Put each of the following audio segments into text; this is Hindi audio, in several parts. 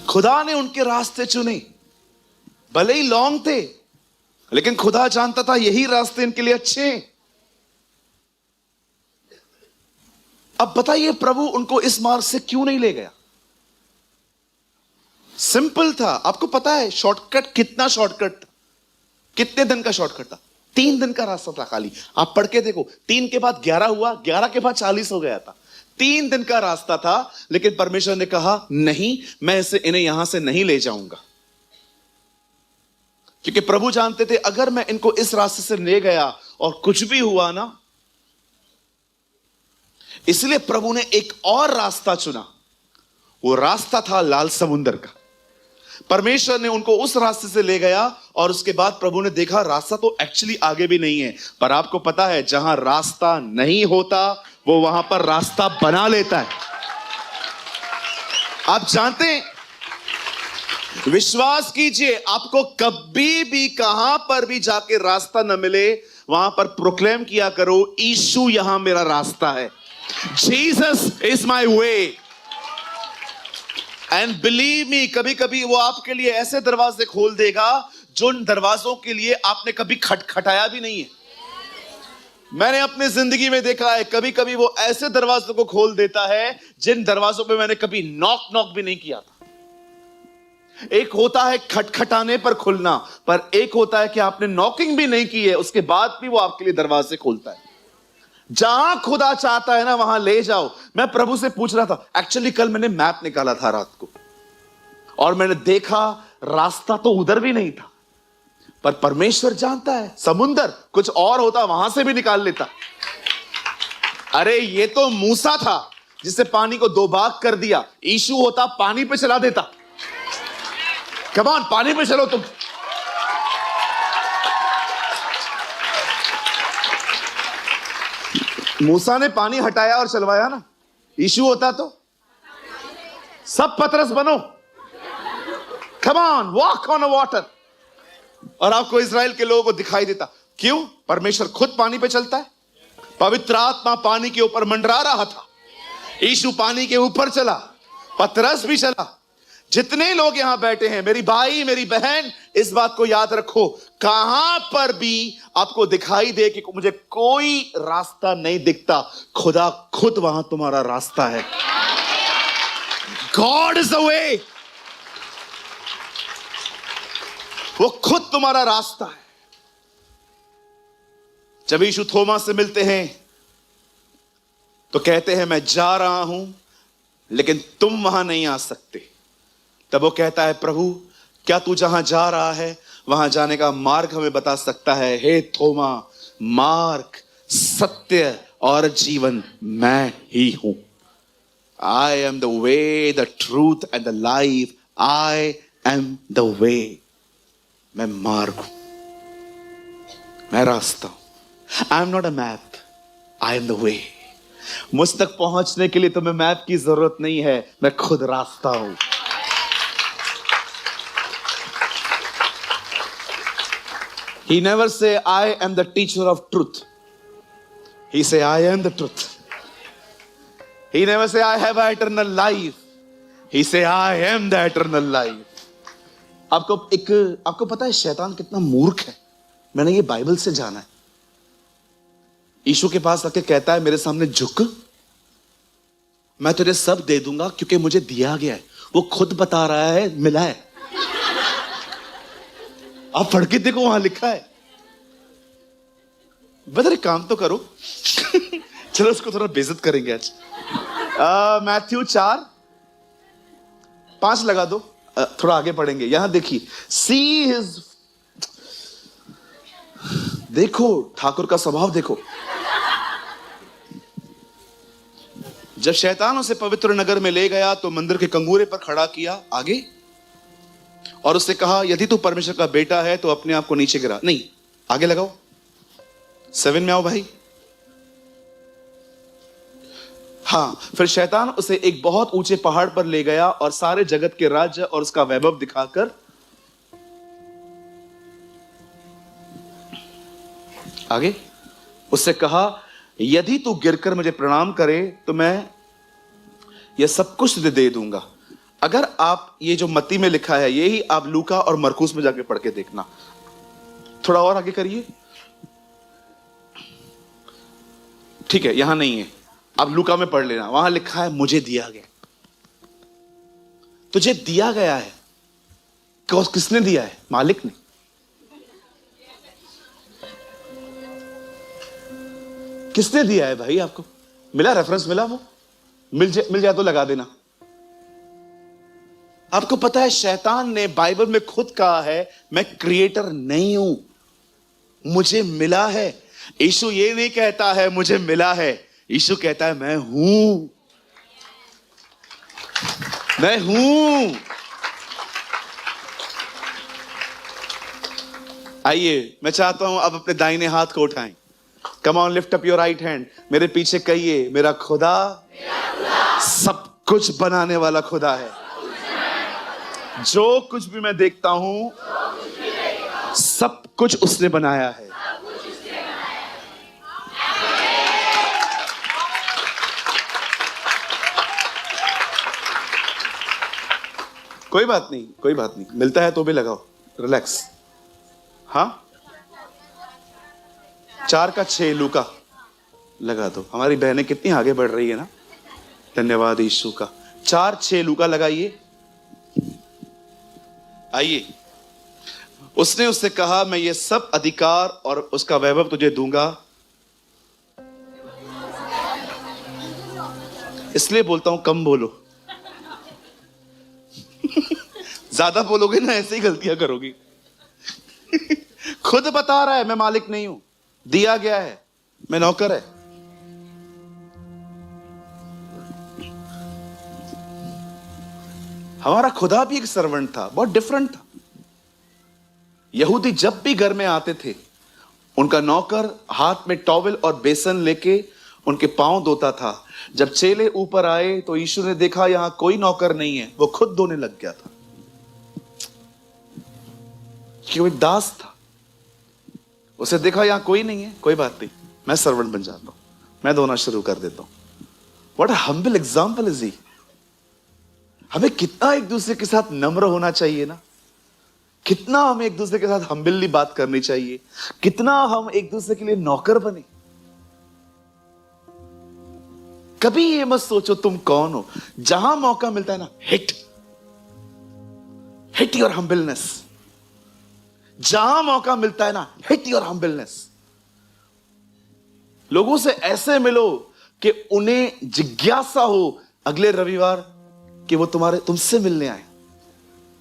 खुदा ने उनके रास्ते चुने, भले ही लॉन्ग थे, लेकिन खुदा जानता था यही रास्ते इनके लिए अच्छे हैं। अब बताइए प्रभु उनको इस मार्ग से क्यों नहीं ले गया? सिंपल था। आपको पता है शॉर्टकट कितना शॉर्टकट था? कितने दिन का शॉर्टकट था? 3 दिन का रास्ता था खाली। आप पढ़ के देखो, 3 के बाद 11 हुआ, 11 के बाद 40 हो गया था। 3 दिन का रास्ता था, लेकिन परमेश्वर ने कहा नहीं, मैं इन्हें यहां से नहीं ले जाऊंगा। क्योंकि प्रभु जानते थे अगर मैं इनको इस रास्ते से ले गया और कुछ भी हुआ ना, इसलिए प्रभु ने एक और रास्ता चुना। वो रास्ता था लाल समुंदर का। परमेश्वर ने उनको उस रास्ते से ले गया और उसके बाद प्रभु ने देखा रास्ता तो एक्चुअली आगे भी नहीं है। पर आपको पता है जहां रास्ता नहीं होता वो वहां पर रास्ता बना लेता है। आप जानते हैं, विश्वास कीजिए, आपको कभी भी कहां पर भी जाके रास्ता न मिले, वहां पर प्रोक्लेम किया करो, यीशु यहां मेरा रास्ता है। Jesus is my way. And believe me, कभी कभी वो आपके लिए ऐसे दरवाजे खोल देगा जो उन दरवाजों के लिए आपने कभी खटखटाया भी नहीं है। मैंने अपनी जिंदगी में देखा है, कभी कभी वो ऐसे दरवाजों को खोल देता है जिन दरवाजों पे मैंने कभी नॉक भी नहीं किया था। एक होता है खटखटाने पर खुलना, पर एक होता है कि आपने नॉकिंग भी नहीं की है, उसके बाद भी वो आपके लिए दरवाजे खोलता है। जहां खुदा चाहता है ना वहां ले जाओ। मैं प्रभु से पूछ रहा था, एक्चुअली कल मैंने मैप निकाला था रात को और मैंने देखा रास्ता तो उधर भी नहीं था, पर परमेश्वर जानता है समुंदर कुछ और होता वहां से भी निकाल लेता। अरे ये तो मूसा था जिससे पानी को 2 भाग कर दिया, यीशु होता पानी पे चला देता। कम ऑन, पानी पे चलो तुम। मूसा ने पानी हटाया और चलवाया ना, यीशु होता तो सब पतरस बनो, come on, walk on a water. और आपको इजराइल के लोगों को दिखाई देता। क्यों? परमेश्वर खुद पानी पे चलता है। पवित्र आत्मा पानी के ऊपर मंडरा रहा था, यीशु पानी के ऊपर चला, पतरस भी चला। जितने लोग यहां बैठे हैं, मेरी भाई मेरी बहन, इस बात को याद रखो, कहां पर भी आपको दिखाई दे कि मुझे कोई रास्ता नहीं दिखता, खुदा खुद वहां तुम्हारा रास्ता है। God is the way. वो खुद तुम्हारा रास्ता है। जब यीशु थोमा से मिलते हैं तो कहते हैं मैं जा रहा हूं लेकिन तुम वहां नहीं आ सकते। तब वो कहता है प्रभु क्या तू जहां जा रहा है वहां जाने का मार्ग हमें बता सकता है? हे थोमा, मार्ग, सत्य और जीवन मैं ही हूं। I am the way, the truth and the life. I am the way. मैं मार्ग हूं, मैं रास्ता हूं। I am not a map, I am the way. मुझ तक पहुंचने के लिए तुम्हें मैप की जरूरत नहीं है, मैं खुद रास्ता हूं। He never say I am the teacher of truth. He say I am the truth. He never say I have eternal life. He say I am the eternal life. आपको पता है शैतान कितना मूर्ख है? मैंने ये बाइबल से जाना है। यीशु के पास आके कहता है मेरे सामने झुक, मैं तुझे सब दे दूंगा क्योंकि मुझे दिया गया है। वो खुद बता रहा है मिला है। आप पढ़ के देखो, वहां लिखा है। बदर एक काम तो करो। चलो उसको थोड़ा बेइज्जत करेंगे आज। मैथ्यू 4:5 लगा दो, थोड़ा आगे पढ़ेंगे। यहां देखिए, सी हिज, देखो ठाकुर का स्वभाव देखो। जब शैतान उसे पवित्र नगर में ले गया तो मंदिर के कंगूरे पर खड़ा किया आगे और उससे कहा यदि तू परमेश्वर का बेटा है तो अपने आप को नीचे गिरा। नहीं, आगे लगाओ, 7 में आओ भाई। हां, फिर शैतान उसे एक बहुत ऊंचे पहाड़ पर ले गया और सारे जगत के राज्य और उसका वैभव दिखाकर आगे उससे कहा यदि तू गिरकर मुझे प्रणाम करे तो मैं यह सब कुछ तुझे दे दूंगा। अगर आप ये जो मत्ती में लिखा है यही आप लूका और मरकुस में जाके पढ़ के देखना। थोड़ा और आगे करिए। ठीक है, यहां नहीं है, आप लूका में पढ़ लेना, वहां लिखा है मुझे दिया गया। तुझे दिया गया है, किसने दिया है? मालिक ने। किसने दिया है भाई आपको? मिला, रेफरेंस मिला? वो मिल जाए तो लगा देना। आपको पता है शैतान ने बाइबल में खुद कहा है मैं क्रिएटर नहीं हूं, मुझे मिला है। यीशु ये नहीं कहता है मुझे मिला है, यीशु कहता है मैं हूं, मैं हूं। आइए, मैं चाहता हूं अब अपने दाहिने हाथ को उठाएं। Come on, lift up your right hand. मेरे पीछे कहिए मेरा खुदा सब कुछ बनाने वाला खुदा है। जो कुछ भी मैं देखता हूं सब कुछ उसने बनाया है। कोई बात नहीं, कोई बात नहीं, मिलता है तो भी लगाओ, रिलैक्स। हाँ, 4 का 6 लूका लगा दो। हमारी बहनें कितनी आगे बढ़ रही है ना, धन्यवाद यीशु का। 4 6 लूका लगाइए। आइए, उसने उससे कहा मैं ये सब अधिकार और उसका वैभव तुझे दूंगा। इसलिए बोलता हूं कम बोलो। ज्यादा बोलोगे ना ऐसे ही गलतियां करोगी। खुद बता रहा है मैं मालिक नहीं हूं, दिया गया है, मैं नौकर है। हमारा खुदा भी एक सर्वेंट था, बहुत डिफरेंट था। यहूदी जब भी घर में आते थे, उनका नौकर हाथ में टॉवेल और बेसन लेके उनके पांव धोता था। जब चेले ऊपर आए तो यीशु ने देखा यहां कोई नौकर नहीं है, वो खुद धोने लग गया था, कि वो एक दास था। उसे देखा यहां कोई नहीं है, कोई बात नहीं, मैं सर्वेंट बन जाता हूं, मैं धोना शुरू कर देता हूं। What a humble example is he. हमें कितना एक दूसरे के साथ नम्र होना चाहिए ना, कितना हमें एक दूसरे के साथ हम्बली बात करनी चाहिए, कितना हम एक दूसरे के लिए नौकर बने। कभी ये मत सोचो तुम कौन हो। जहां मौका मिलता है ना, हिट योर हम्बलनेस। जहां मौका मिलता है ना, हिट योर हम्बलनेस। लोगों से ऐसे मिलो कि उन्हें जिज्ञासा हो अगले रविवार कि वो तुमसे मिलने आए,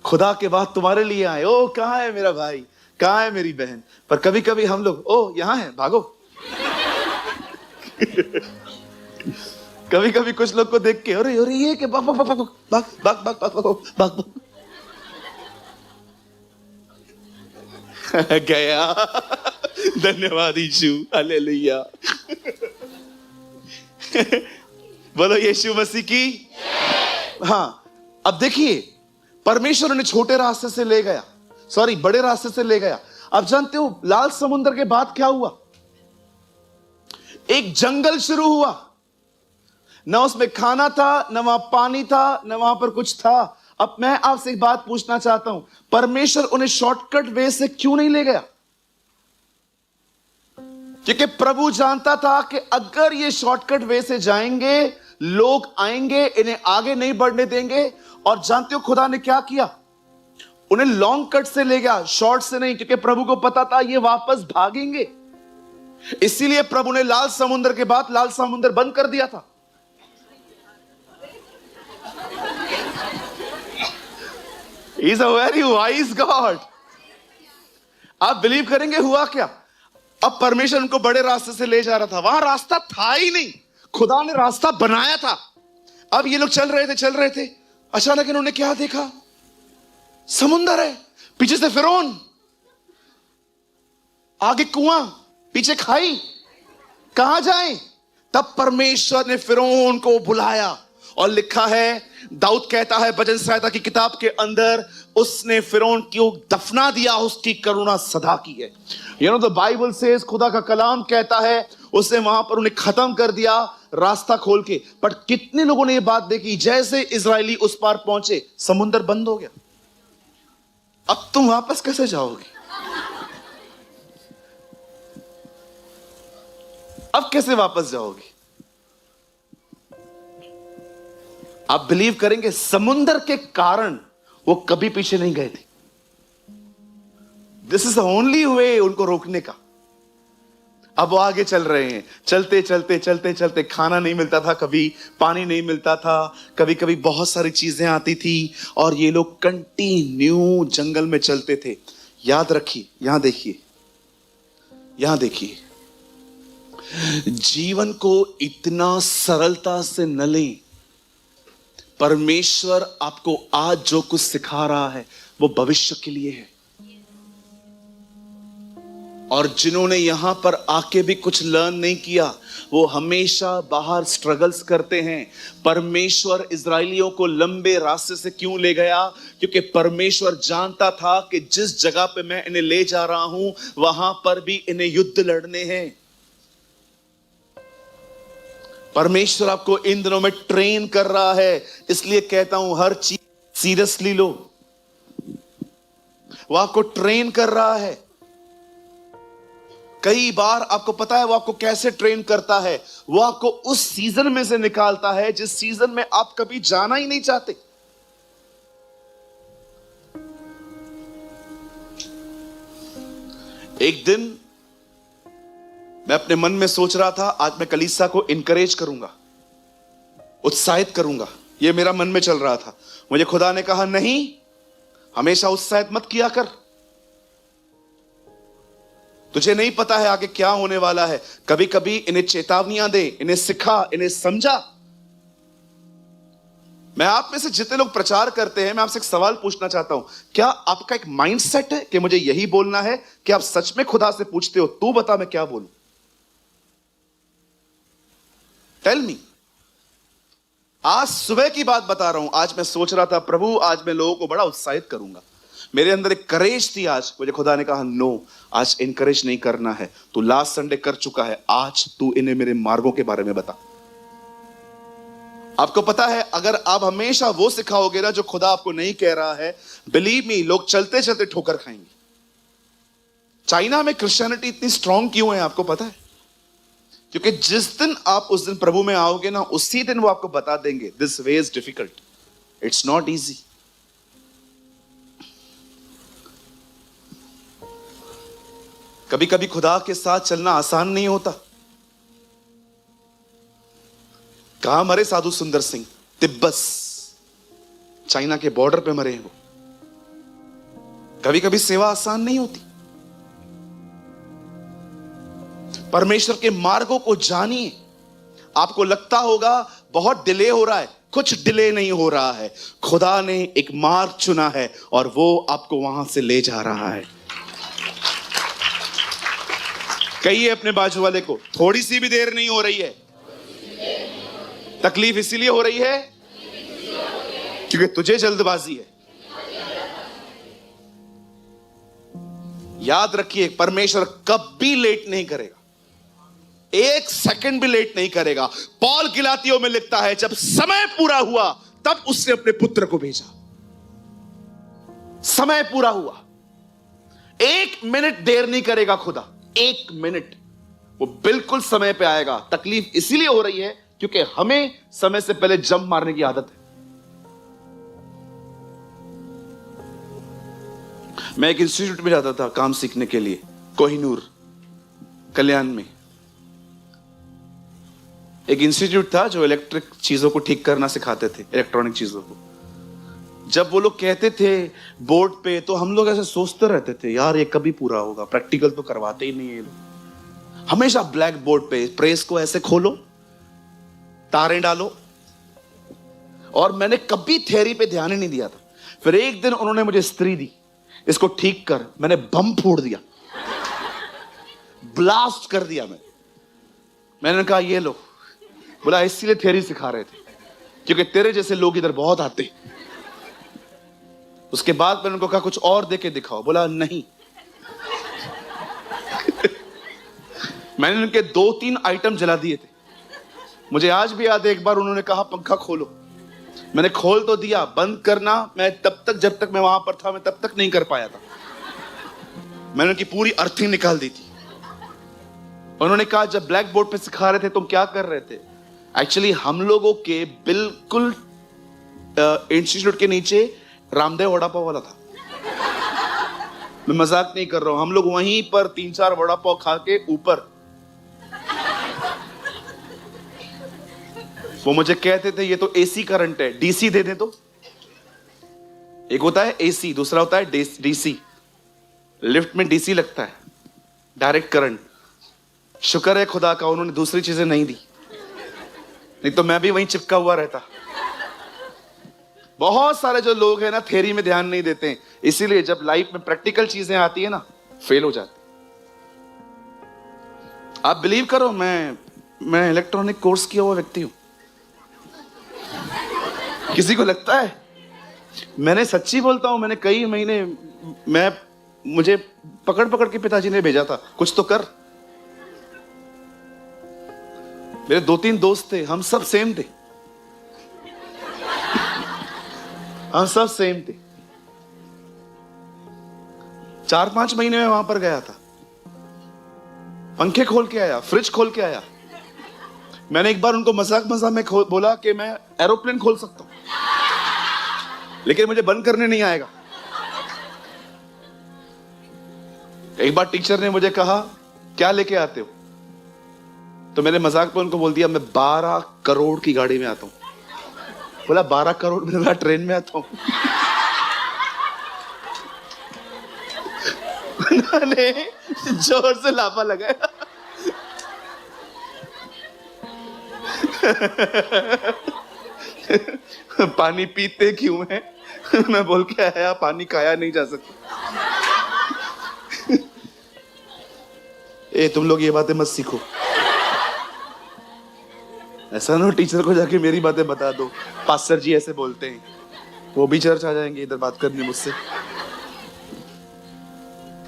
खुदा के बाद तुम्हारे लिए आए। ओ कहां है मेरा भाई, कहां है मेरी बहन। पर कभी कभी हम लोग ओ यहां है, भागो। कभी कभी कुछ लोग को देख के अरे अरे ये के भाग भाग भाग भाग भाग भाग भाग भाग गया। धन्यवाद यीशु, हालेलुया। बोलो यीशु मसीह की। हाँ, अब देखिए, परमेश्वर उन्हें छोटे रास्ते से ले गया, बड़े रास्ते से ले गया। अब जानते हो लाल समुद्र के बाद क्या हुआ? एक जंगल शुरू हुआ। न उसमें खाना था, न वहां पानी था, न वहां पर कुछ था। अब मैं आपसे एक बात पूछना चाहता हूं, परमेश्वर उन्हें शॉर्टकट वे से क्यों नहीं ले गया? क्योंकि प्रभु जानता था कि अगर ये शॉर्टकट वे से जाएंगे, लोग आएंगे, इन्हें आगे नहीं बढ़ने देंगे। और जानते हो खुदा ने क्या किया? उन्हें लॉन्ग कट से ले गया, शॉर्ट से नहीं, क्योंकि प्रभु को पता था ये वापस भागेंगे। इसीलिए प्रभु ने लाल समुद्र के बाद लाल समुद्र बंद कर दिया था। He is a very wise God. आप बिलीव करेंगे हुआ क्या? अब परमेश्वर उनको बड़े रास्ते से ले जा रहा था, वहां रास्ता था ही नहीं, खुदा ने रास्ता बनाया था। अब ये लोग चल रहे थे, अचानक इन्होंने क्या देखा? समुंदर है, पीछे से फिरौन, आगे कुआं, पीछे खाई, कहां जाएं? तब परमेश्वर ने फिरौन को बुलाया और लिखा है, दाऊद कहता है भजन संहिता की किताब के अंदर, उसने फिरौन को दफना दिया, उसकी करुणा सदा की है। You know the Bible says, खुदा का कलाम कहता है उसने वहां पर उन्हें खत्म कर दिया रास्ता खोल के। पर कितने लोगों ने यह बात देखी, जैसे इजरायली उस पार पहुंचे समुद्र बंद हो गया। अब तुम वापस कैसे जाओगे? अब कैसे वापस जाओगे? आप बिलीव करेंगे, समुद्र के कारण वो कभी पीछे नहीं गए थे। This is the only way उनको रोकने का। अब वो आगे चल रहे हैं, चलते चलते चलते चलते, खाना नहीं मिलता था, कभी पानी नहीं मिलता था, कभी कभी बहुत सारी चीजें आती थी, और ये लोग कंटिन्यू जंगल में चलते थे। याद रखिए, यहां देखिए, यहां देखिए, जीवन को इतना सरलता से न लें। परमेश्वर आपको आज जो कुछ सिखा रहा है वो भविष्य के लिए है। और जिन्होंने यहां पर आके भी कुछ लर्न नहीं किया, वो हमेशा बाहर स्ट्रगल्स करते हैं। परमेश्वर इजरायलियों को लंबे रास्ते से क्यों ले गया? क्योंकि परमेश्वर जानता था कि जिस जगह पे मैं इन्हें ले जा रहा हूं, वहां पर भी इन्हें युद्ध लड़ने हैं। परमेश्वर आपको इन दिनों में ट्रेन कर रहा है, इसलिए कहता हूं हर चीज सीरियसली लो। वो आपको ट्रेन कर रहा है। कई बार आपको पता है वो आपको कैसे ट्रेन करता है? वो आपको उस सीजन में से निकालता है जिस सीजन में आप कभी जाना ही नहीं चाहते। एक दिन मैं अपने मन में सोच रहा था, आज मैं कलीसिया को इनकरेज करूंगा, उत्साहित करूंगा। यह मेरा मन में चल रहा था। मुझे खुदा ने कहा, नहीं, हमेशा उत्साहित मत किया कर, तुझे नहीं पता है आगे क्या होने वाला है। कभी कभी इन्हें चेतावनियां दे, इन्हें सिखा, इन्हें समझा। मैं आप में से जितने लोग प्रचार करते हैं, मैं आपसे एक सवाल पूछना चाहता हूं, क्या आपका एक माइंडसेट है कि मुझे यही बोलना है? कि आप सच में खुदा से पूछते हो, तू बता मैं क्या बोलूं? Tell me. आज सुबह की बात बता रहा हूं। आज मैं सोच रहा था, प्रभु आज मैं लोगों को बड़ा उत्साहित करूंगा। मेरे अंदर एक करेज थी। आज मुझे खुदा ने कहा, नो, आज इनकरेज नहीं करना है, तू लास्ट संडे कर चुका है, आज तू इन्हें मेरे मार्गों के बारे में बता। आपको पता है, अगर आप हमेशा वो सिखाओगे ना जो खुदा आपको नहीं कह रहा है, बिलीव मी, लोग चलते चलते ठोकर खाएंगे। चाइना में क्रिश्चियनिटी इतनी स्ट्रांग क्यों है आपको पता है? क्योंकि जिस दिन आप उस दिन प्रभु में आओगे ना, उसी दिन वो आपको बता देंगे, this way is difficult, it's not easy. कभी कभी खुदा के साथ चलना आसान नहीं होता। कहां मरे साधु सुंदर सिंह? तिब्बत, चाइना के बॉर्डर पे मरे हैं वो। कभी कभी सेवा आसान नहीं होती। परमेश्वर के मार्गों को जानिए। आपको लगता होगा बहुत डिले हो रहा है, कुछ डिले नहीं हो रहा है। खुदा ने एक मार्ग चुना है और वो आपको वहां से ले जा रहा है। कहिए अपने बाजू वाले को, थोड़ी सी भी देर नहीं हो रही है। तकलीफ इसीलिए हो रही है क्योंकि तुझे जल्दबाजी है। याद रखिए, परमेश्वर कभी लेट नहीं करेगा, एक सेकंड भी लेट नहीं करेगा। पौल गिलातियों में लिखता है, जब समय पूरा हुआ तब उसने अपने पुत्र को भेजा। समय पूरा हुआ, एक मिनट देर नहीं करेगा खुदा, एक मिनट, वो बिल्कुल समय पे आएगा। तकलीफ इसीलिए हो रही है क्योंकि हमें समय से पहले जंप मारने की आदत है। मैं एक इंस्टीट्यूट में जाता था काम सीखने के लिए, कोहिनूर कल्याण में एक इंस्टीट्यूट था जो इलेक्ट्रिक चीजों को ठीक करना सिखाते थे, इलेक्ट्रॉनिक चीजों को। जब वो लोग कहते थे बोर्ड पे, तो हम लोग ऐसे सोचते रहते थे, यार ये कभी पूरा होगा, प्रैक्टिकल तो करवाते ही नहीं है लोग। हमेशा ब्लैक बोर्ड पे प्रेस को ऐसे खोलो, तारें डालो, और मैंने कभी थ्योरी पे ध्यान ही नहीं दिया था। फिर एक दिन उन्होंने मुझे स्त्री दी, इसको ठीक कर। मैंने बम फोड़ दिया, ब्लास्ट कर दिया। मैंने कहा ये लो। बोला इसीलिए थ्योरी सिखा रहे थे क्योंकि तेरे जैसे लोग इधर बहुत आते। उसके बाद मैंने उनको कहा कुछ और देके दिखाओ। बोला नहीं। मैंने उनके 2-3 आइटम जला दिए थे। मुझे आज भी याद है, एक बार उन्होंने कहा पंखा खोलो, मैंने खोल तो दिया, बंद करना मैं तब तक, जब तक मैं वहां पर था, मैं तब तक नहीं कर पाया था। मैंने उनकी पूरी अर्थिंग निकाल दी थी। उन्होंने कहा जब ब्लैक बोर्ड पे सिखा रहे थे तुम क्या कर रहे थे? एक्चुअली हम लोगों के बिल्कुल इंस्टीट्यूट के नीचे रामदेव वड़ा पाव वाला था। मैं मजाक नहीं कर रहा हूं, हम लोग वहीं पर 3-4 वड़ा पाव खा के ऊपर, वो मुझे कहते थे ये तो एसी करंट है, डीसी दे दे। तो एक होता है एसी, दूसरा होता है डीसी। लिफ्ट में डीसी लगता है, डायरेक्ट करंट। शुक्र है खुदा का उन्होंने दूसरी चीजें नहीं दी, नहीं तो मैं भी वहीं चिपका हुआ रहता। बहुत सारे जो लोग हैं ना, थ्योरी में ध्यान नहीं देते हैं, इसीलिए जब लाइफ में प्रैक्टिकल चीजें आती है ना, फेल हो जाते। आप बिलीव करो, मैं इलेक्ट्रॉनिक कोर्स किया हुआ व्यक्ति हूं। किसी को लगता है? मैंने सच्ची बोलता हूं, मैंने कई महीने मुझे पकड़ पकड़ के पिताजी ने भेजा था, कुछ तो कर। मेरे 2-3 दोस्त थे, हम सब सेम थे, हम सब सेम थे। 4-5 महीने में वहां पर गया था, पंखे खोल के आया, फ्रिज खोल के आया। मैंने एक बार उनको मजाक में बोला कि मैं एरोप्लेन खोल सकता हूं, लेकिन मुझे बंद करने नहीं आएगा। एक बार टीचर ने मुझे कहा क्या लेके आते हो, तो मैंने मजाक में उनको बोल दिया मैं 12 करोड़ की गाड़ी में आता हूं। बोला 12 करोड़ में? मैं ट्रेन में आता हूं। उन्होंने जोर से लाफा लगाया। पानी पीते क्यों है? मैं बोल के आया पानी खाया नहीं जा सकता। तुम लोग ये बातें मत सीखो, ऐसा ना टीचर को जाके मेरी बातें बता दो, पास्टर जी ऐसे बोलते हैं, वो भी चर्च आ जाएंगे इधर बात करने मुझसे।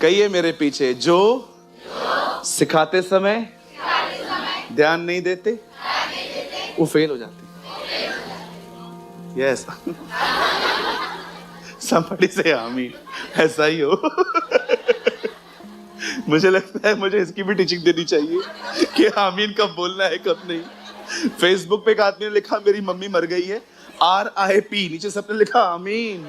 कहिए मेरे पीछे, जो सिखाते समय ध्यान नहीं देते वो फेल हो जाते। यस, somebody say आमीन। ऐसा ही हो। मुझे लगता है मुझे इसकी भी टीचिंग देनी चाहिए कि आमीन कब बोलना है कब नहीं। फेसबुक पे एक आदमी ने लिखा मेरी मम्मी मर गई है, RIP, नीचे सबने लिखा आमीन।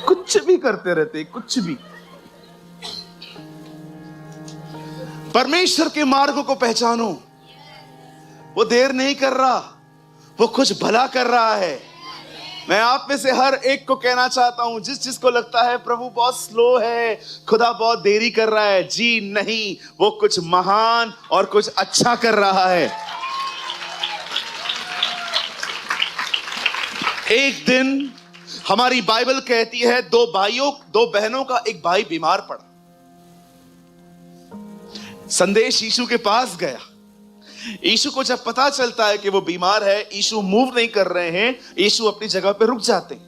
कुछ भी करते रहते, कुछ भी। परमेश्वर के मार्गों को पहचानो, वो देर नहीं कर रहा, वो कुछ भला कर रहा है। मैं आप में से हर एक को कहना चाहता हूं, जिसको लगता है प्रभु बहुत स्लो है, खुदा बहुत देरी कर रहा है, जी नहीं, वो कुछ महान और कुछ अच्छा कर रहा है। एक दिन हमारी बाइबल कहती है 2 बहनों का एक भाई बीमार पड़ा। संदेश यीशु के पास गया। यीशु को जब पता चलता है कि वो बीमार है, यीशु मूव नहीं कर रहे हैं, यीशु अपनी जगह पे रुक जाते हैं।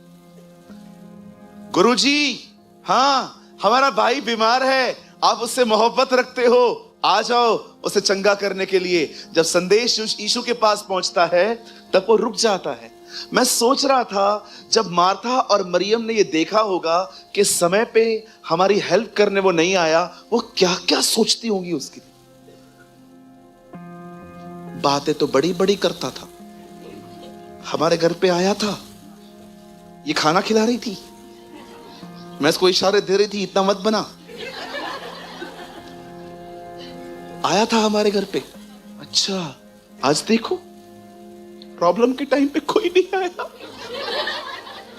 गुरुजी, हाँ हमारा भाई बीमार है, आप उससे मोहब्बत रखते हो, आ जाओ उसे चंगा करने के लिए। जब संदेश यीशु के पास पहुंचता है तब वो रुक जाता है। मैं सोच रहा था जब मार्था और मरियम ने ये देखा होगा कि समय पे हमारी हेल्प करने वो नहीं आया, वो क्या क्या सोचती होंगी उसकी। बातें तो बड़ी बड़ी करता था, हमारे घर पे आया था, ये खाना खिला रही थी, मैं इसको इशारे दे रही थी इतना मत बना, आया था हमारे घर पे। अच्छा आज देखो प्रॉब्लम के टाइम पे कोई नहीं आया।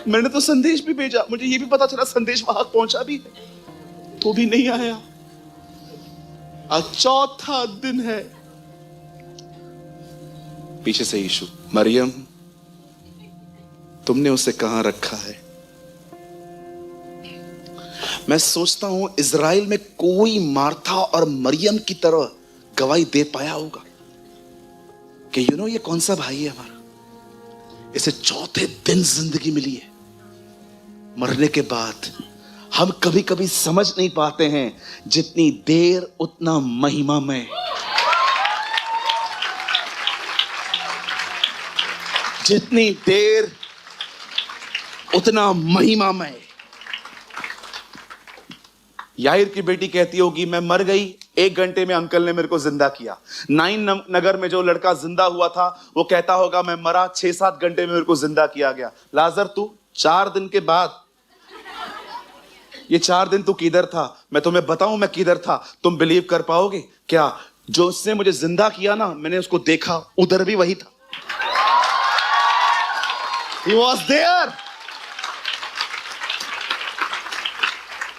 मैंने तो संदेश भी भेजा, मुझे ये भी पता चला संदेश वहां पहुंचा भी है, तो भी नहीं आया। आज चौथा दिन है। पीछे से यीशु, मरियम तुमने उसे कहां रखा है? मैं सोचता हूं इज़राइल में कोई मार्था और मरियम की तरह गवाही दे पाया होगा कि ये कौन सा भाई है हमारा, इसे चौथे दिन जिंदगी मिली है। मरने के बाद हम कभी कभी समझ नहीं पाते हैं, जितनी देर उतना महिमामय, जितनी देर उतना महिमामय। याहिर की बेटी कहती होगी, मैं मर गई, 1 घंटे में अंकल ने मेरे को जिंदा किया। 9 नगर में जो लड़का जिंदा हुआ था वो कहता होगा, मैं मरा, 6-7 घंटे में मेरे को जिंदा किया गया। लाजर तू 4 दिन के बाद, ये 4 दिन तू किधर था? मैं तुम्हें बताऊं मैं किधर था, तुम बिलीव कर पाओगे क्या? जो उसने मुझे जिंदा किया ना, मैंने उसको देखा, उधर भी वही था। He was there।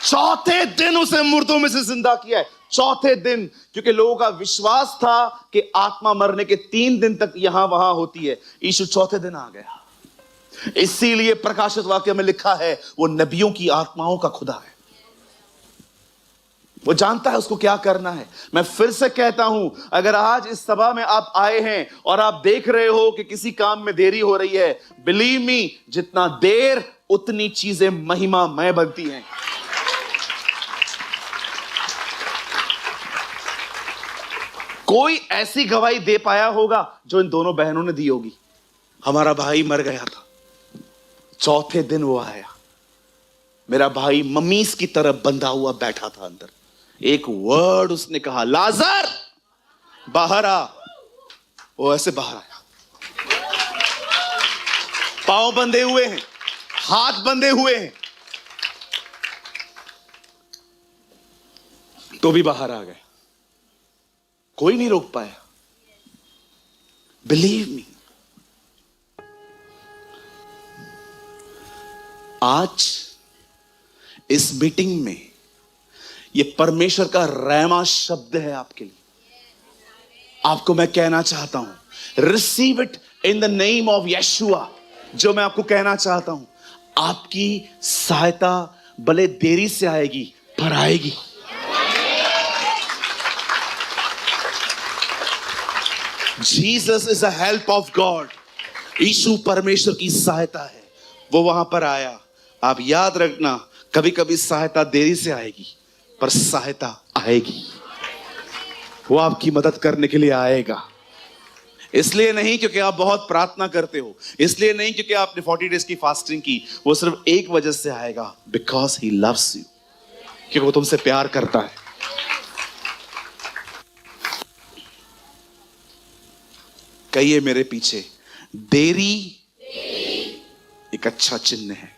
चौथे दिन उसे मुर्दों में से जिंदा किया है, चौथे दिन। क्योंकि लोगों का विश्वास था कि आत्मा मरने के 3 दिन तक यहां वहां होती है, यीशु चौथे दिन आ गया। इसीलिए प्रकाशित वाक्य में लिखा है, वो नबियों की आत्माओं का खुदा है। वो जानता है उसको क्या करना है। मैं फिर से कहता हूं, अगर आज इस सभा में आप आए हैं और आप देख रहे हो कि किसी काम में देरी हो रही है, बिलीव मी, जितना देर उतनी चीजें महिमामय बनती हैं। कोई ऐसी गवाही दे पाया होगा जो इन दोनों बहनों ने दी होगी। हमारा भाई मर गया था, चौथे दिन वो आया। मेरा भाई मम्मीस की तरह बंधा हुआ बैठा था अंदर। एक वर्ड उसने कहा, लाजर बाहर आ। वो ऐसे बाहर आया, पांव बंधे हुए हैं, हाथ बंधे हुए हैं, तो भी बाहर आ गए। कोई नहीं रोक पाया। बिलीव मी, आज इस मीटिंग में ये परमेश्वर का रहमा शब्द है आपके लिए। आपको मैं कहना चाहता हूं, receive it in the name of यशुआ। जो मैं आपको कहना चाहता हूं, आपकी सहायता भले देरी से आएगी पर आएगी। Jesus is a help of God. Yeshu परमेश्वर की सहायता है, वो वहां पर आया। आप याद रखना, कभी कभी सहायता देरी से आएगी पर सहायता आएगी। वो आपकी मदद करने के लिए आएगा। इसलिए नहीं क्योंकि आप बहुत प्रार्थना करते हो, इसलिए नहीं क्योंकि आपने 40 डेज की फास्टिंग की, वो सिर्फ एक वजह से आएगा, बिकॉज ही लव्स यू, क्योंकि वो तुमसे प्यार करता है। कहिए मेरे पीछे, देरी एक अच्छा चिन्ह है।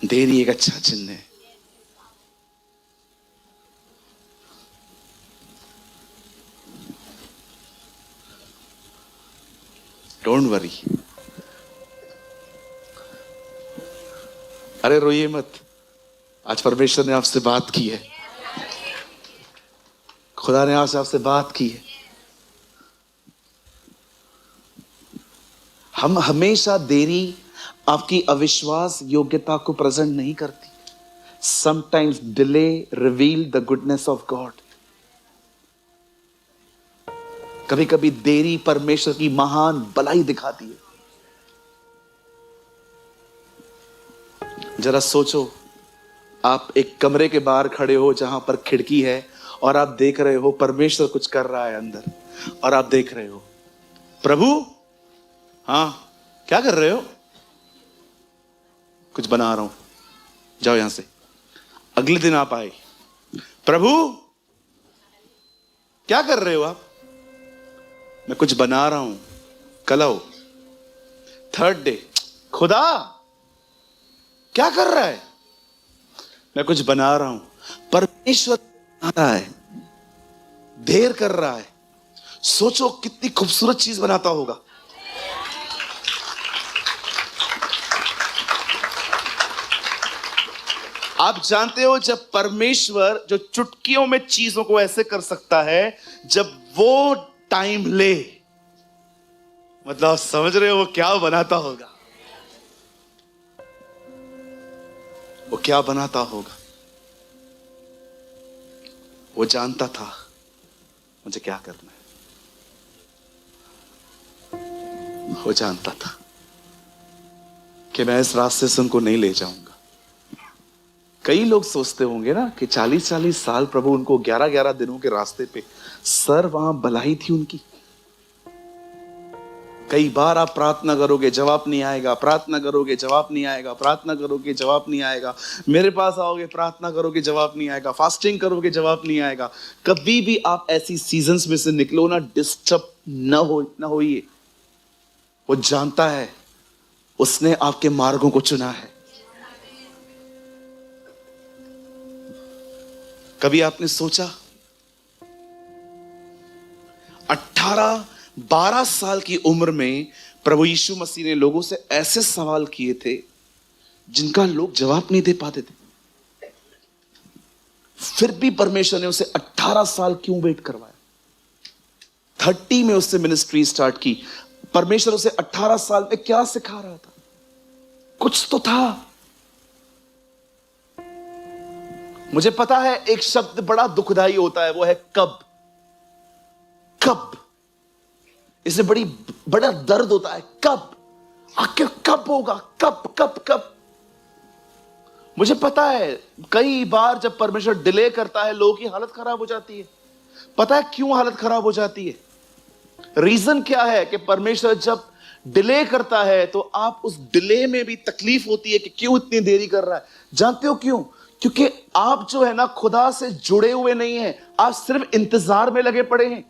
देरी एक अच्छा चिन्ह है। Don't worry. अरे रोइए मत, आज परमेश्वर ने आपसे बात की है, खुदा ने आज आपसे बात की है। हम हमेशा देरी आपकी अविश्वास योग्यता को प्रेजेंट नहीं करती। Sometimes delay reveal the goodness of God. कभी कभी देरी परमेश्वर की महान भलाई दिखाती है। जरा सोचो, आप एक कमरे के बाहर खड़े हो जहां पर खिड़की है और आप देख रहे हो परमेश्वर कुछ कर रहा है अंदर, और आप देख रहे हो, प्रभु हाँ क्या कर रहे हो? कुछ बना रहा हूं, जाओ यहां से। अगले दिन आप आए, प्रभु क्या कर रहे हो आप? मैं कुछ बना रहा हूं, कल आओ। 3rd डे, खुदा क्या कर रहा है? मैं कुछ बना रहा हूं। परमेश्वर बना रहा है, देर कर रहा है। सोचो कितनी खूबसूरत चीज बनाता होगा। आप जानते हो, जब परमेश्वर जो चुटकियों में चीजों को ऐसे कर सकता है, जब वो टाइम ले, मतलब समझ रहे हो वो क्या बनाता होगा? वो क्या बनाता होगा? वो जानता था मुझे क्या करना है। वो जानता था। कि मैं इस रास्ते से उनको नहीं ले जाऊंगा। कई लोग सोचते होंगे ना कि 40-40 साल प्रभु उनको 11-11 दिनों के रास्ते पे, सर वहां भलाई थी उनकी। कई बार आप प्रार्थना करोगे जवाब नहीं आएगा, प्रार्थना करोगे जवाब नहीं आएगा, प्रार्थना करोगे जवाब नहीं आएगा, मेरे पास आओगे प्रार्थना करोगे जवाब नहीं आएगा, फास्टिंग करोगे जवाब नहीं आएगा। कभी भी आप ऐसी सीजन्स में से निकलो ना, डिस्टर्ब ना होइए। वो जानता है, उसने आपके मार्गों को चुना है। कभी आपने सोचा 18-12 साल की उम्र में प्रभु यीशु मसीह ने लोगों से ऐसे सवाल किए थे जिनका लोग जवाब नहीं दे पाते थे, फिर भी परमेश्वर ने उसे 18 साल क्यों वेट करवाया? 30 में उससे मिनिस्ट्री स्टार्ट की। परमेश्वर उसे 18 साल में क्या सिखा रहा था? कुछ तो था। मुझे पता है एक शब्द बड़ा दुखदाई होता है, वो है कब। कब, इसे बड़ा दर्द होता है। कब, आखिर कब होगा? कब कब कब? मुझे पता है कई बार जब परमेश्वर डिले करता है लोगों की हालत खराब हो जाती है। पता है क्यों हालत खराब हो जाती है? रीजन क्या है कि परमेश्वर जब डिले करता है तो आप उस डिले में भी तकलीफ होती है कि क्यों इतनी देरी कर रहा है। जानते हो क्यों? क्योंकि आप जो है ना खुदा से जुड़े हुए नहीं हैं, आप सिर्फ इंतजार में लगे पड़े हैं।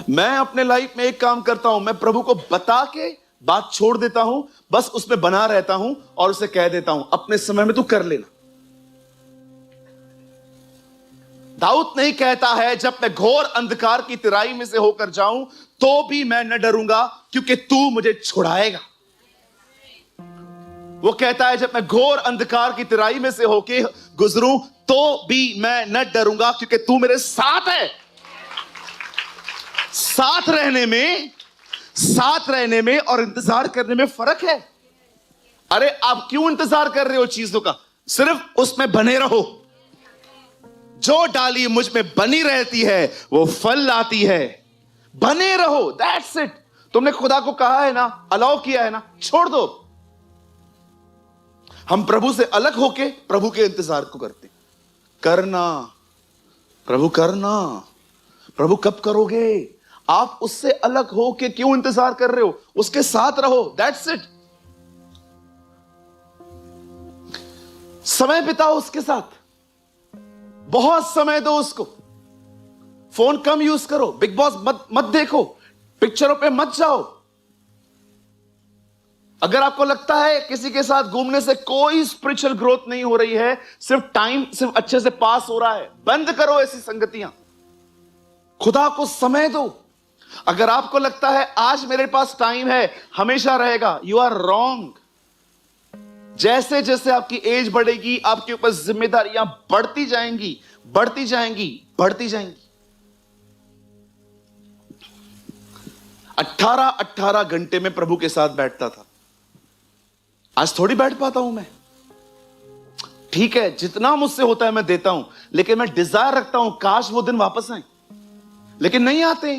मैं अपने लाइफ में एक काम करता हूं, मैं प्रभु को बता के बात छोड़ देता हूं, बस उसमें बना रहता हूं और उसे कह देता हूं अपने समय में तू कर लेना। दाऊद नहीं कहता है जब मैं घोर अंधकार की तिराई में से होकर जाऊं तो भी मैं न डरूंगा क्योंकि तू मुझे छुड़ाएगा। वो कहता है जब मैं घोर अंधकार की तिराई में से होकर गुजरूं तो भी मैं न डरूंगा क्योंकि तू मेरे साथ है। साथ रहने में और इंतजार करने में फर्क है। अरे आप क्यों इंतजार कर रहे हो चीजों का? सिर्फ उसमें बने रहो। जो डाली मुझ में बनी रहती है वो फल लाती है। बने रहो, दैट्स इट। तुमने खुदा को कहा है ना, अलाउ किया है ना, छोड़ दो। हम प्रभु से अलग होके प्रभु के इंतजार को करते। करना प्रभु, करना प्रभु कब करोगे? आप उससे अलग हो के क्यों इंतजार कर रहे हो? उसके साथ रहो, दैट्स इट। समय बिताओ उसके साथ, बहुत समय दो उसको। फोन कम यूज करो, बिग बॉस मत देखो, पिक्चरों पे मत जाओ। अगर आपको लगता है किसी के साथ घूमने से कोई स्पिरिचुअल ग्रोथ नहीं हो रही है, सिर्फ टाइम सिर्फ अच्छे से पास हो रहा है, बंद करो ऐसी संगतियां। खुदा को समय दो। अगर आपको लगता है आज मेरे पास टाइम है हमेशा रहेगा, यू आर रॉन्ग। जैसे जैसे आपकी एज बढ़ेगी आपके ऊपर जिम्मेदारियां बढ़ती जाएंगी, बढ़ती जाएंगी, बढ़ती जाएंगी। 18 घंटे में प्रभु के साथ बैठता था, आज थोड़ी बैठ पाता हूं मैं। ठीक है, जितना मुझसे होता है मैं देता हूं, लेकिन मैं डिजायर रखता हूं काश वो दिन वापस आए, लेकिन नहीं आते।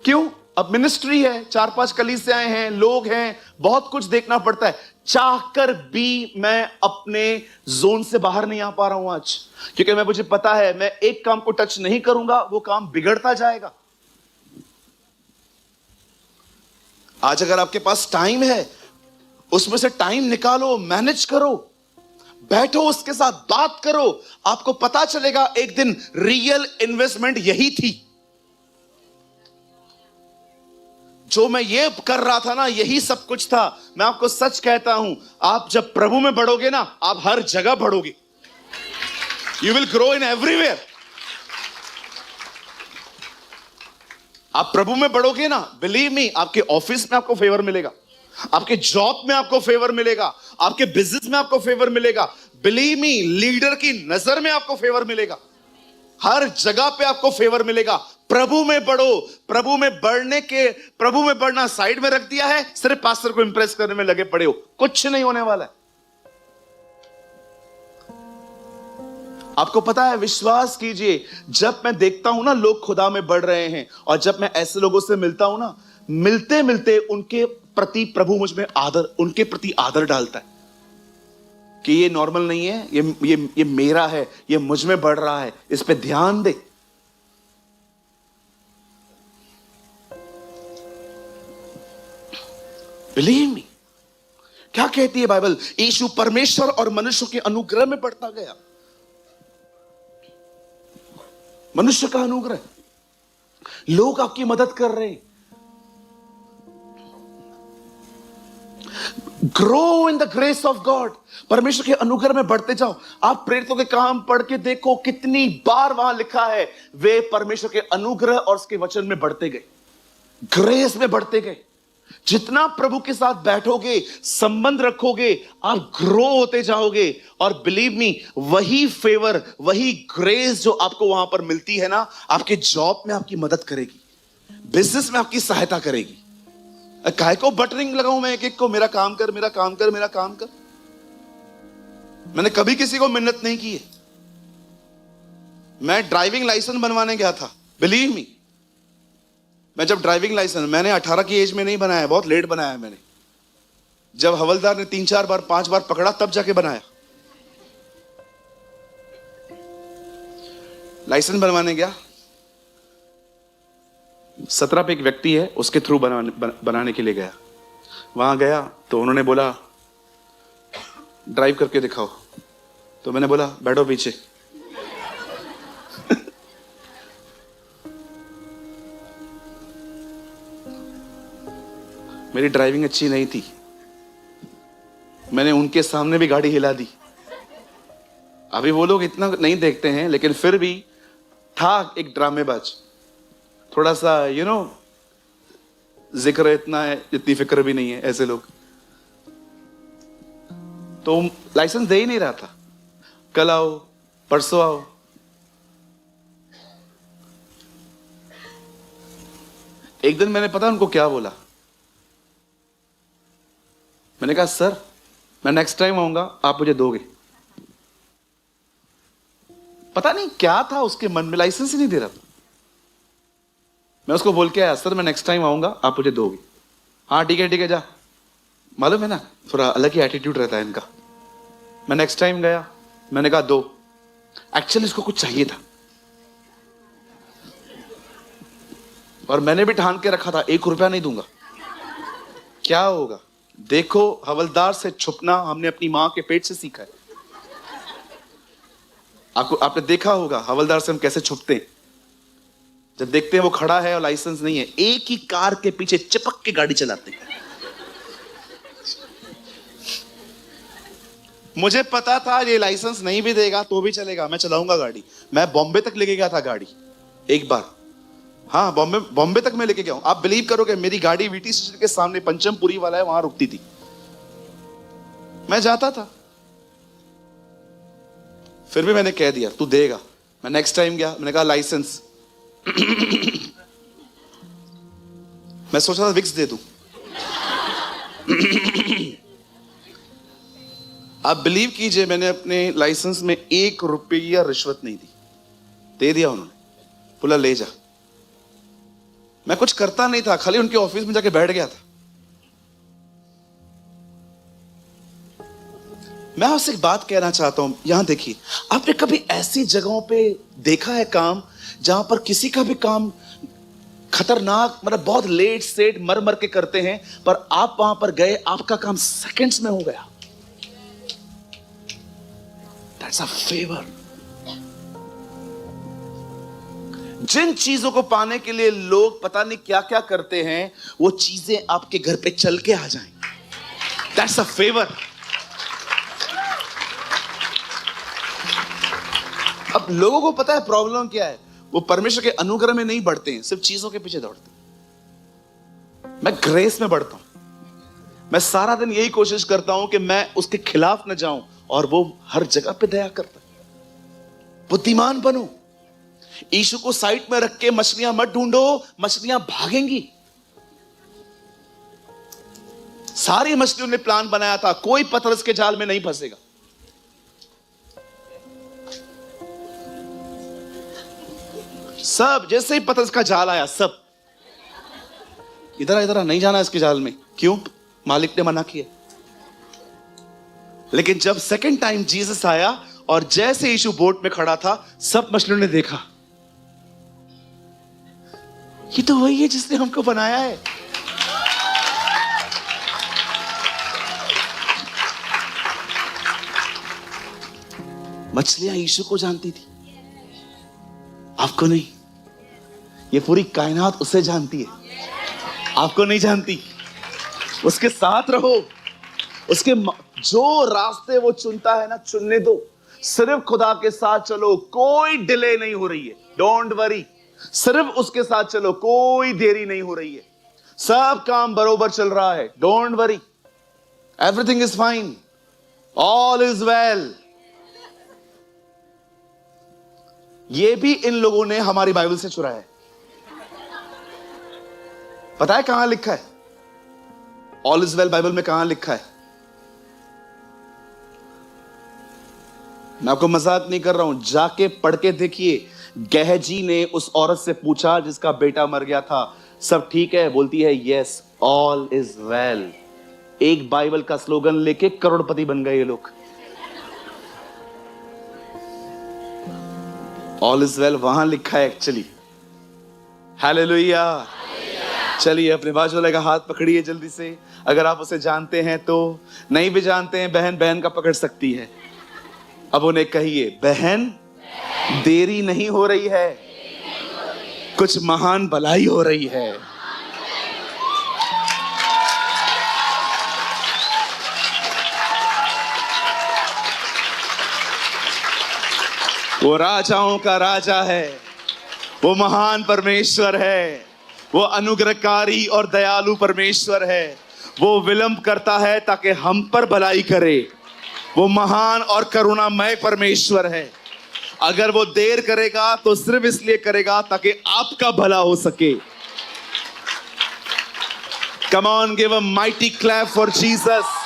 क्यों? अब मिनिस्ट्री है, 4-5 कलीसियाएं हैं, लोग हैं, बहुत कुछ देखना पड़ता है। चाहकर भी मैं अपने जोन से बाहर नहीं आ पा रहा हूं आज, क्योंकि मुझे पता है मैं एक काम को टच नहीं करूंगा वो काम बिगड़ता जाएगा। आज अगर आपके पास टाइम है उसमें से टाइम निकालो, मैनेज करो, बैठो उसके साथ बात करो। आपको पता चलेगा एक दिन रियल इन्वेस्टमेंट यही थी। जो मैं ये कर रहा था ना, यही सब कुछ था। मैं आपको सच कहता हूं, आप जब प्रभु में बढ़ोगे ना, आप हर जगह बढ़ोगे। You will grow in everywhere. आप प्रभु में बढ़ोगे ना, बिलीव मी, आपके ऑफिस में आपको फेवर मिलेगा, आपके जॉब में आपको फेवर मिलेगा, आपके बिजनेस में आपको फेवर मिलेगा। बिलीव मी, लीडर की नजर में आपको फेवर मिलेगा, हर जगह पे आपको फेवर मिलेगा। प्रभु में बढ़ो। प्रभु में बढ़ना साइड में रख दिया है, सिर्फ पास्टर को इंप्रेस करने में लगे पड़े हो, कुछ नहीं होने वाला है। आपको पता है, विश्वास कीजिए, जब मैं देखता हूं ना लोग खुदा में बढ़ रहे हैं, और जब मैं ऐसे लोगों से मिलता हूं ना, मिलते मिलते उनके प्रति प्रभु मुझ में आदर, उनके प्रति आदर डालता है कि ये नॉर्मल नहीं है, ये मेरा है, ये मुझ में बढ़ रहा है, इस पे ध्यान दे। बिलीव मी, क्या कहती है बाइबल? यीशु परमेश्वर और मनुष्य के अनुग्रह में बढ़ता गया। मनुष्य का अनुग्रह, लोग आपकी मदद कर रहे हैं। Grow in the grace of God, परमेश्वर के अनुग्रह में बढ़ते जाओ। आप प्रेरितों के काम पढ़ के देखो, कितनी बार वहां लिखा है वे परमेश्वर के अनुग्रह और उसके वचन में बढ़ते गए, ग्रेस में बढ़ते गए। जितना प्रभु के साथ बैठोगे, संबंध रखोगे, आप ग्रो होते जाओगे। और बिलीव मी, वही फेवर, वही ग्रेस जो आपको वहां पर मिलती है ना, आपके जॉब में आपकी मदद करेगी, बिजनेस में आपकी सहायता करेगी। काहे को बटरिंग लगाऊं मैं एक एक को, मेरा काम कर, मेरा काम कर, मेरा काम कर। मैंने कभी किसी को मिन्नत नहीं की है। मैं ड्राइविंग लाइसेंस बनवाने गया था, बिलीव मी। मैं जब ड्राइविंग लाइसेंस, मैंने 18 की एज में नहीं बनाया, बहुत लेट बनाया मैंने। जब हवलदार ने 3-4 बार 5 बार पकड़ा तब जाके बनाया। लाइसेंस बनवाने गया, 17 पे एक व्यक्ति है, उसके थ्रू बनाने के लिए गया। वहां गया तो उन्होंने बोला ड्राइव करके दिखाओ, तो मैंने बोला बैठो पीछे। मेरी ड्राइविंग अच्छी नहीं थी, मैंने उनके सामने भी गाड़ी हिला दी। अभी वो लोग इतना नहीं देखते हैं, लेकिन फिर भी था एक ड्रामेबाज, थोड़ा सा जिक्र इतना है, इतनी फिक्र भी नहीं है, ऐसे लोग। तो लाइसेंस दे ही नहीं रहा था, कल आओ, परसों आओ। एक दिन मैंने पता उनको क्या बोला, मैंने कहा सर मैं नेक्स्ट टाइम आऊंगा, आप मुझे दोगे। पता नहीं क्या था उसके मन में, लाइसेंस ही नहीं दे रहा था। मैं उसको बोल के आया, सर मैं नेक्स्ट टाइम आऊंगा, आप मुझे दोगे। हाँ ठीक है जा। मालूम है ना, थोड़ा अलग ही एटीट्यूड रहता है इनका। मैं नेक्स्ट टाइम गया, मैंने कहा दो। एक्चुअली इसको कुछ चाहिए था, और मैंने भी ठान के रखा था 1 रुपया नहीं दूंगा। क्या होगा देखो, हवलदार से छुपना हमने अपनी मां के पेट से सीखा है। आपने देखा होगा हवलदार से हम कैसे छुपते हैं। जब देखते हैं वो खड़ा है और लाइसेंस नहीं है, एक ही कार के पीछे चिपक के गाड़ी चलाते हैं। मुझे पता था ये लाइसेंस नहीं भी देगा तो भी चलेगा, मैं चलाऊंगा गाड़ी। मैं बॉम्बे तक लेके गया था गाड़ी एक बार। हाँ, बॉम्बे तक मैं लेके गया हूं। आप बिलीव करोगे, मेरी गाड़ी वीटी स्टेशन के सामने पंचमपुरी वाला है, वहां रुकती थी, मैं जाता था। फिर भी मैंने कह दिया तू देगा। मैं नेक्स्ट टाइम गया, मैंने कहा लाइसेंस। मैं सोचा था विक्स दे दूं। आप बिलीव कीजिए, मैंने अपने लाइसेंस में 1 रुपया रिश्वत नहीं दी, दे दिया उन्होंने। बोला ले जा। मैं कुछ करता नहीं था, खाली उनके ऑफिस में जाके बैठ गया था। मैं आपसे एक बात कहना चाहता हूं, यहां देखिए, आपने कभी ऐसी जगहों पे देखा है काम जहां पर किसी का भी काम खतरनाक, मतलब बहुत लेट सेट मर मर के करते हैं, पर आप वहां पर गए, आपका काम सेकंड्स में हो गया। That's a favour. जिन चीजों को पाने के लिए लोग पता नहीं क्या क्या करते हैं, वो चीजें आपके घर पे चल के आ जाएं। That's a favour. अब लोगों को पता है प्रॉब्लम क्या है, वो परमेश्वर के अनुग्रह में नहीं बढ़ते हैं, सिर्फ चीजों के पीछे दौड़ते हैं। मैं ग्रेस में बढ़ता हूं। मैं सारा दिन यही कोशिश करता हूं कि मैं उसके खिलाफ न जाऊं, और वो हर जगह पे दया करता है। बुद्धिमान बनो। यीशु को साइड में रख के मछलियां मत ढूंढो, मछलियां भागेंगी। सारी मछलियों ने प्लान बनाया था, कोई पतरस के जाल में नहीं फंसेगा। सब जैसे ही पतरस का जाल आया, सब इधर इधर नहीं जाना इसके जाल में, क्यों? मालिक ने मना किया। लेकिन जब सेकंड टाइम जीसस आया और जैसे यीशु बोट में खड़ा था, सब मछलियों ने देखा, ये तो वही है जिसने हमको बनाया है। मछलियां यीशु को जानती थी, आपको नहीं। ये पूरी कायनात उसे जानती है, आपको नहीं जानती। उसके साथ रहो, उसके जो रास्ते वो चुनता है ना, चुनने दो। सिर्फ खुदा के साथ चलो, कोई डिले नहीं हो रही है, डोंट वरी। सिर्फ उसके साथ चलो, कोई देरी नहीं हो रही है, सब काम बरोबर चल रहा है, don't worry, everything is fine, all is well. ये भी इन लोगों ने हमारी बाइबल से चुराया है। पता है कहां लिखा है? ऑल इज वेल बाइबल में कहां लिखा है? मैं आपको मजाक नहीं कर रहा हूं, जाके पढ़ के देखिए। गहजी ने उस औरत से पूछा जिसका बेटा मर गया था, सब ठीक है? बोलती है यस, ऑल इज वेल। एक बाइबल का स्लोगन लेके करोड़पति बन गए ये लोग। ऑल इज वेल वहां लिखा है एक्चुअली। हालेलुया। चलिए अपने बाजू वाले का हाथ पकड़िए जल्दी से, अगर आप उसे जानते हैं तो। नहीं भी जानते हैं, बहन बहन का पकड़ सकती है। अब उन्हें कहिए, बहन देरी नहीं हो रही है, कुछ महान भलाई हो रही है। वो राजाओं का राजा है, वो महान परमेश्वर है, वो अनुग्रहकारी और दयालु परमेश्वर है। वो विलंब करता है ताकि हम पर भलाई करे। वो महान और करुणामय परमेश्वर है। अगर वो देर करेगा तो सिर्फ इसलिए करेगा ताकि आपका भला हो सके। Come on, give a mighty clap for Jesus.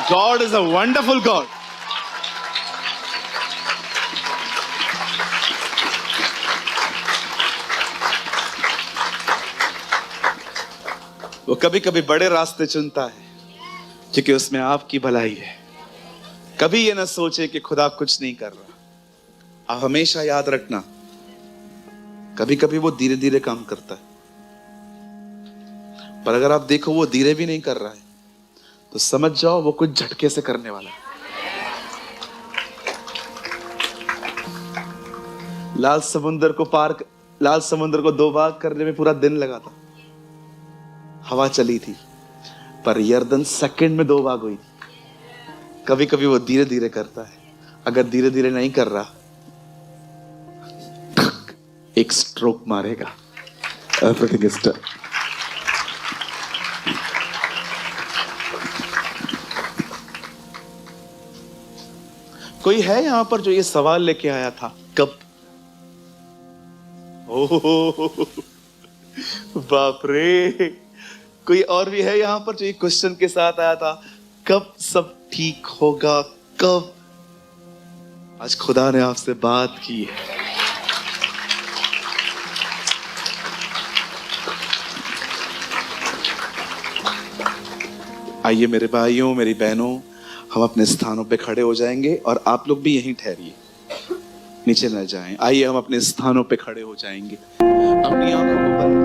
God is a wonderful God. वो कभी कभी बड़े रास्ते चुनता है क्योंकि उसमें आपकी भलाई है। कभी ये ना सोचे कि खुदा कुछ नहीं कर रहा। आप हमेशा याद रखना, कभी कभी वो धीरे धीरे काम करता है, पर अगर आप देखो वो धीरे भी नहीं कर रहा है तो समझ जाओ वो कुछ झटके से करने वाला है। लाल समुद्र को दो भाग करने में पूरा दिन लगा था। हवा चली थी, पर यर्दन सेकंड में दो भाग हुई थी। कभी कभी वो धीरे धीरे करता है। अगर धीरे धीरे नहीं कर रहा, एक स्ट्रोक मारेगा। Everything is done. कोई है यहां पर जो ये सवाल लेके आया था, कब? ओह बाप रे, कोई और भी है यहां पर जो ये क्वेश्चन के साथ आया था, कब सब ठीक होगा, कब? आज खुदा ने आपसे बात की है। आइए मेरे भाइयों, मेरी बहनों, हम अपने स्थानों पे खड़े हो जाएंगे और आप लोग भी यहीं ठहरिए, नीचे न जाएं। आइए हम अपने स्थानों पे खड़े हो जाएंगे, अपनी आंखों को बंद